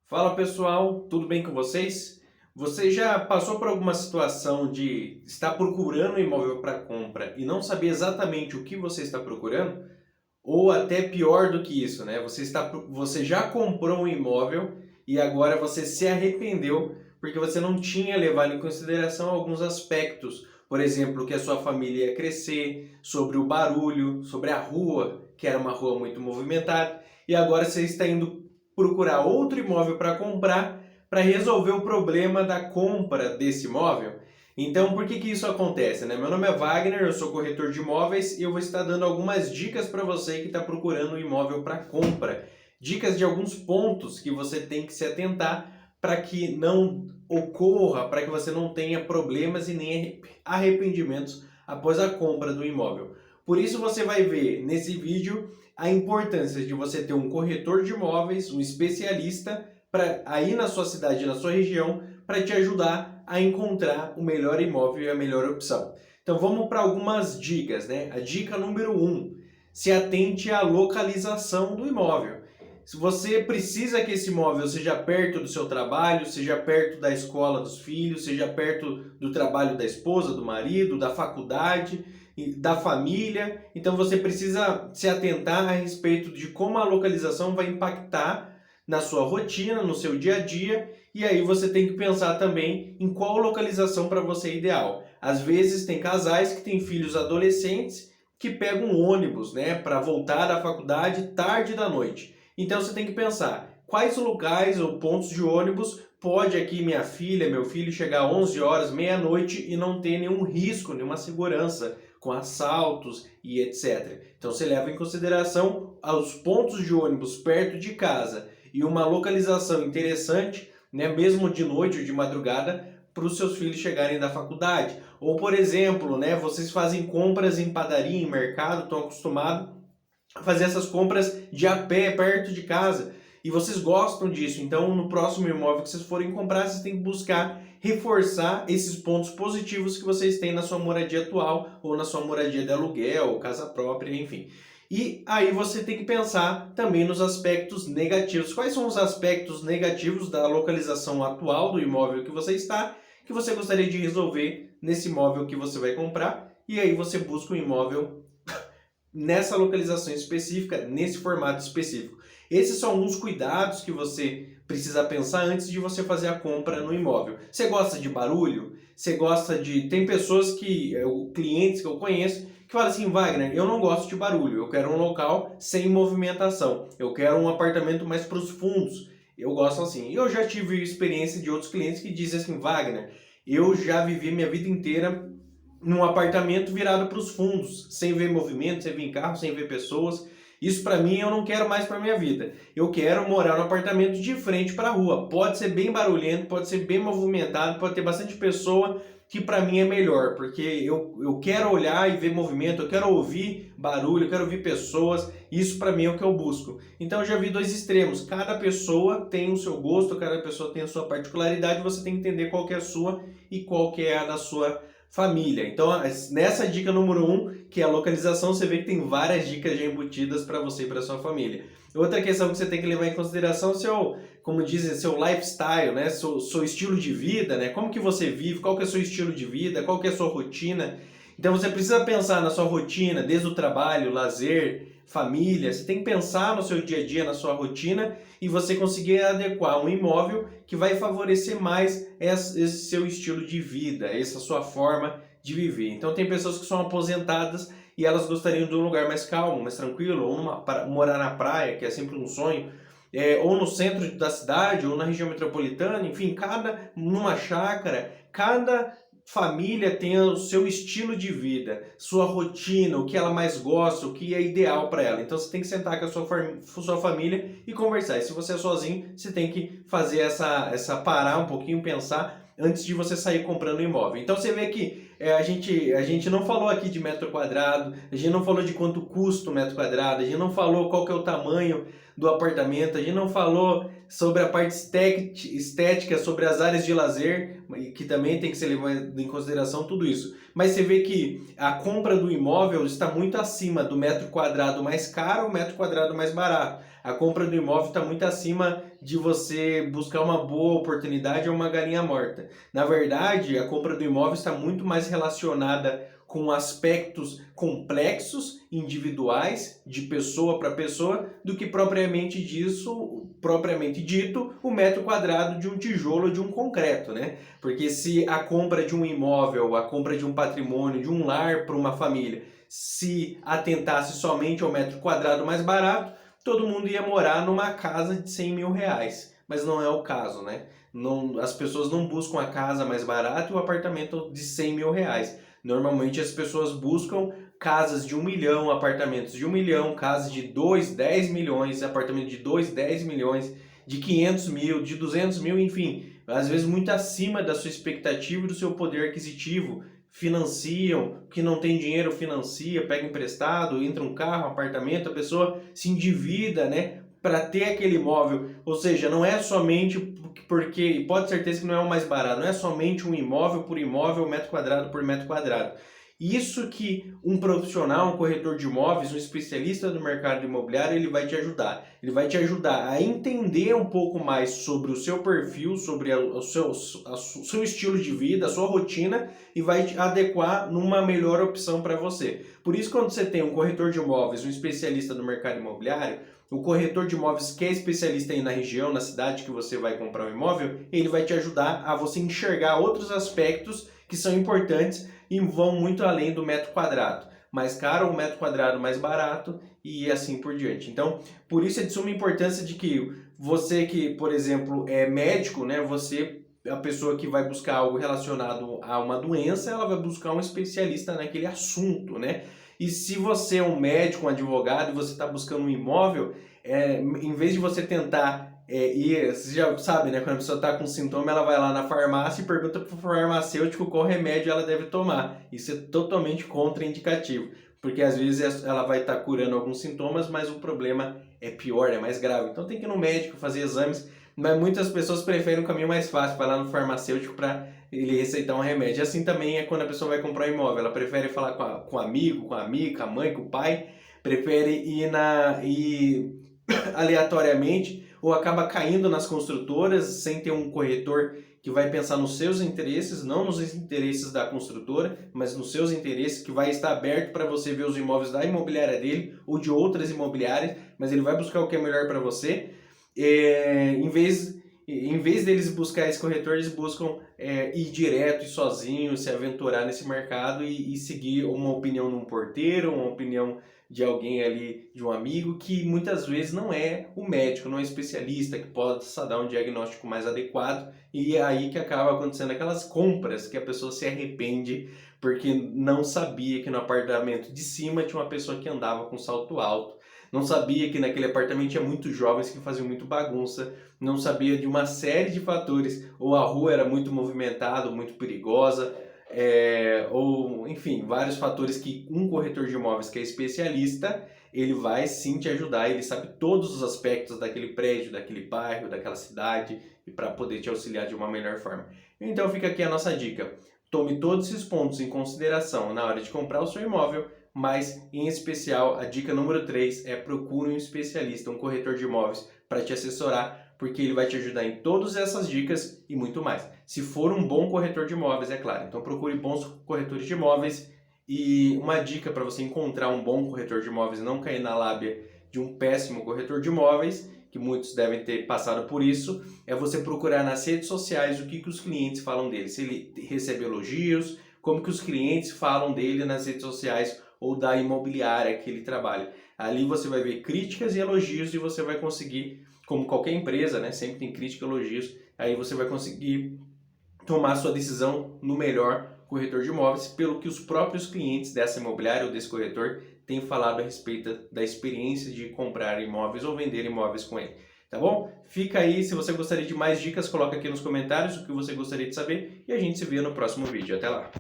Fala pessoal, tudo bem com vocês? Você já passou por alguma situação de estar procurando um imóvel para compra e não saber exatamente o que você está procurando? Ou até pior do que isso, né? Você já comprou um imóvel e agora você se arrependeu porque você não tinha levado em consideração alguns aspectos. Por exemplo, que a sua família ia crescer, sobre o barulho, sobre a rua, que era uma rua muito movimentada, e agora você está indo procurar outro imóvel para comprar para resolver o problema da compra desse imóvel. Então, por que isso acontece, né? Meu nome é Wagner, eu sou corretor de imóveis e eu vou estar dando algumas dicas para você que está procurando um imóvel para compra. Dicas de alguns pontos que você tem que se atentar para que não ocorra, para que você não tenha problemas e nem arrependimentos após a compra do imóvel. Por isso você vai ver nesse vídeo a importância de você ter um corretor de imóveis, um especialista para aí na sua cidade, na sua região, para te ajudar a encontrar o melhor imóvel e a melhor opção. Então vamos para algumas dicas, né? A dica número 1, se atente à localização do imóvel. Se você precisa que esse imóvel seja perto do seu trabalho, seja perto da escola dos filhos, seja perto do trabalho da esposa, do marido, da faculdade, da família, então você precisa se atentar a respeito de como a localização vai impactar na sua rotina, no seu dia a dia, e aí você tem que pensar também em qual localização para você é ideal. Às vezes tem casais que têm filhos adolescentes que pegam um ônibus, né, para voltar da faculdade tarde da noite. Então você tem que pensar quais locais ou pontos de ônibus pode aqui minha filha, meu filho chegar 11 horas, meia-noite e não ter nenhum risco, nenhuma segurança com assaltos e etc. Então você leva em consideração os pontos de ônibus perto de casa e uma localização interessante, né, mesmo de noite ou de madrugada, para os seus filhos chegarem da faculdade. Ou, por exemplo, né, vocês fazem compras em padaria, em mercado, estão acostumados a fazer essas compras de a pé, perto de casa, e vocês gostam disso. Então, no próximo imóvel que vocês forem comprar, vocês têm que buscar reforçar esses pontos positivos que vocês têm na sua moradia atual, ou na sua moradia de aluguel, ou casa própria, enfim. E aí você tem que pensar também nos aspectos negativos. Quais são os aspectos negativos da localização atual do imóvel que você está, que você gostaria de resolver nesse imóvel que você vai comprar? E aí você busca um imóvel nessa localização específica, nesse formato específico. Esses são alguns cuidados que você precisa pensar antes de você fazer a compra no imóvel. Você gosta de barulho? Você gosta de... Tem pessoas que, clientes que eu conheço, que falam assim, Wagner, eu não gosto de barulho, eu quero um local sem movimentação, eu quero um apartamento mais para os fundos. Eu gosto assim. Eu já tive experiência de outros clientes que dizem assim, Wagner, eu já vivi minha vida inteira num apartamento virado para os fundos, sem ver movimento, sem ver carro, sem ver pessoas. Isso para mim eu não quero mais para minha vida. Eu quero morar num apartamento de frente para a rua. Pode ser bem barulhento, pode ser bem movimentado, pode ter bastante pessoa, que para mim é melhor, porque eu quero olhar e ver movimento, eu quero ouvir barulho, eu quero ouvir pessoas, isso para mim é o que eu busco. Então eu já vi dois extremos, cada pessoa tem o seu gosto, cada pessoa tem a sua particularidade, você tem que entender qual que é a sua e qual que é a da sua família. Então, nessa dica número 1, que é a localização, você vê que tem várias dicas já embutidas para você e para sua família. Outra questão que você tem que levar em consideração é o seu, como dizem, seu lifestyle, né? Seu estilo de vida, né? Como que você vive, qual que é o seu estilo de vida, qual que é a sua rotina. Então você precisa pensar na sua rotina, desde o trabalho, lazer, família. Você tem que pensar no seu dia a dia, na sua rotina, e você conseguir adequar um imóvel que vai favorecer mais esse seu estilo de vida, essa sua forma de viver. Então tem pessoas que são aposentadas e elas gostariam de um lugar mais calmo, mais tranquilo, ou morar na praia, que é sempre um sonho, ou no centro da cidade, ou na região metropolitana, enfim, numa chácara, cada família tem o seu estilo de vida, sua rotina, o que ela mais gosta, o que é ideal para ela. Então você tem que sentar com a sua família e conversar. E se você é sozinho, você tem que fazer essa parar um pouquinho, pensar antes de você sair comprando um imóvel. Então você vê que a gente não falou aqui de metro quadrado, a gente não falou de quanto custa o metro quadrado, a gente não falou qual que é o tamanho do apartamento, a gente não falou sobre a parte estética, sobre as áreas de lazer, que também tem que ser levado em consideração tudo isso. Mas você vê que a compra do imóvel está muito acima do metro quadrado mais caro ou metro quadrado mais barato. A compra do imóvel está muito acima de você buscar uma boa oportunidade ou uma galinha morta. Na verdade, a compra do imóvel está muito mais relacionada com aspectos complexos, individuais, de pessoa para pessoa, do que propriamente dito, o metro quadrado de um tijolo, de um concreto, né? Porque se a compra de um imóvel, a compra de um patrimônio, de um lar para uma família, se atentasse somente ao metro quadrado mais barato, todo mundo ia morar numa casa de 100 mil reais. Mas não é o caso, né? Não, as pessoas não buscam a casa mais barata e o apartamento de 100 mil reais. Normalmente as pessoas buscam casas de 1 milhão, apartamentos de 1 milhão, casas de 2, 10 milhões, apartamentos de 2, 10 milhões, de 500 mil, de 200 mil, enfim. Às vezes muito acima da sua expectativa e do seu poder aquisitivo. Financiam, que não tem dinheiro financia, pega emprestado, entra um carro, um apartamento, a pessoa se endivida, né, para ter aquele imóvel. Ou seja, não é somente porque, pode ter certeza que não é o mais barato, não é somente um imóvel por imóvel, metro quadrado por metro quadrado. Isso que um profissional, um corretor de imóveis, um especialista do mercado imobiliário, ele vai te ajudar. Ele vai te ajudar a entender um pouco mais sobre o seu perfil, sobre o seu estilo de vida, a sua rotina e vai te adequar numa melhor opção para você. Por isso, quando você tem um corretor de imóveis, um especialista do mercado imobiliário, o corretor de imóveis que é especialista aí na região, na cidade que você vai comprar um imóvel, ele vai te ajudar a você enxergar outros aspectos que são importantes e vão muito além do metro quadrado. Mais caro, um metro quadrado mais barato e assim por diante. Então, por isso é de suma importância de que você que, por exemplo, é médico, né, a pessoa que vai buscar algo relacionado a uma doença, ela vai buscar um especialista naquele assunto, né? E se você é um médico, um advogado, e você está buscando um imóvel, em vez de você tentar você já sabe, né? Quando a pessoa está com sintoma, ela vai lá na farmácia e pergunta para o farmacêutico qual remédio ela deve tomar. Isso é totalmente contraindicativo, porque às vezes ela vai estar curando alguns sintomas, mas o problema é pior, é mais grave. Então tem que ir no médico fazer exames, mas muitas pessoas preferem um caminho mais fácil, vai lá no farmacêutico para ele receitar um remédio. Assim também é quando a pessoa vai comprar um imóvel, ela prefere falar com o amigo, com a amiga, com a mãe, com o pai, prefere ir aleatoriamente ou acaba caindo nas construtoras sem ter um corretor que vai pensar nos seus interesses, não nos interesses da construtora, mas nos seus interesses, que vai estar aberto para você ver os imóveis da imobiliária dele ou de outras imobiliárias, mas ele vai buscar o que é melhor para você. Em vez deles buscar esse corretor, eles buscam ir direto e sozinho, se aventurar nesse mercado e seguir uma opinião de um porteiro, uma opinião de alguém ali, de um amigo, que muitas vezes não é o médico, não é especialista, que possa dar um diagnóstico mais adequado, e é aí que acaba acontecendo aquelas compras que a pessoa se arrepende porque não sabia que no apartamento de cima tinha uma pessoa que andava com salto alto, não sabia que naquele apartamento tinha muitos jovens que faziam muito bagunça, não sabia de uma série de fatores, ou a rua era muito movimentada, muito perigosa, ou enfim, vários fatores que um corretor de imóveis que é especialista, ele vai sim te ajudar, ele sabe todos os aspectos daquele prédio, daquele bairro, daquela cidade, e para poder te auxiliar de uma melhor forma. Então fica aqui a nossa dica. Tome todos esses pontos em consideração na hora de comprar o seu imóvel, mas em especial a dica número 3 é procure um especialista, um corretor de imóveis para te assessorar, porque ele vai te ajudar em todas essas dicas e muito mais. Se for um bom corretor de imóveis, é claro. Então procure bons corretores de imóveis. E uma dica para você encontrar um bom corretor de imóveis e não cair na lábia de um péssimo corretor de imóveis, que muitos devem ter passado por isso, é você procurar nas redes sociais o que os clientes falam dele. Se ele recebe elogios, como que os clientes falam dele nas redes sociais ou da imobiliária que ele trabalha. Ali você vai ver críticas e elogios e você vai conseguir, como qualquer empresa, né, sempre tem crítica e elogios, aí você vai conseguir tomar sua decisão no melhor corretor de imóveis, pelo que os próprios clientes dessa imobiliária ou desse corretor têm falado a respeito da experiência de comprar imóveis ou vender imóveis com ele. Tá bom? Fica aí, se você gostaria de mais dicas, coloca aqui nos comentários o que você gostaria de saber e a gente se vê no próximo vídeo. Até lá!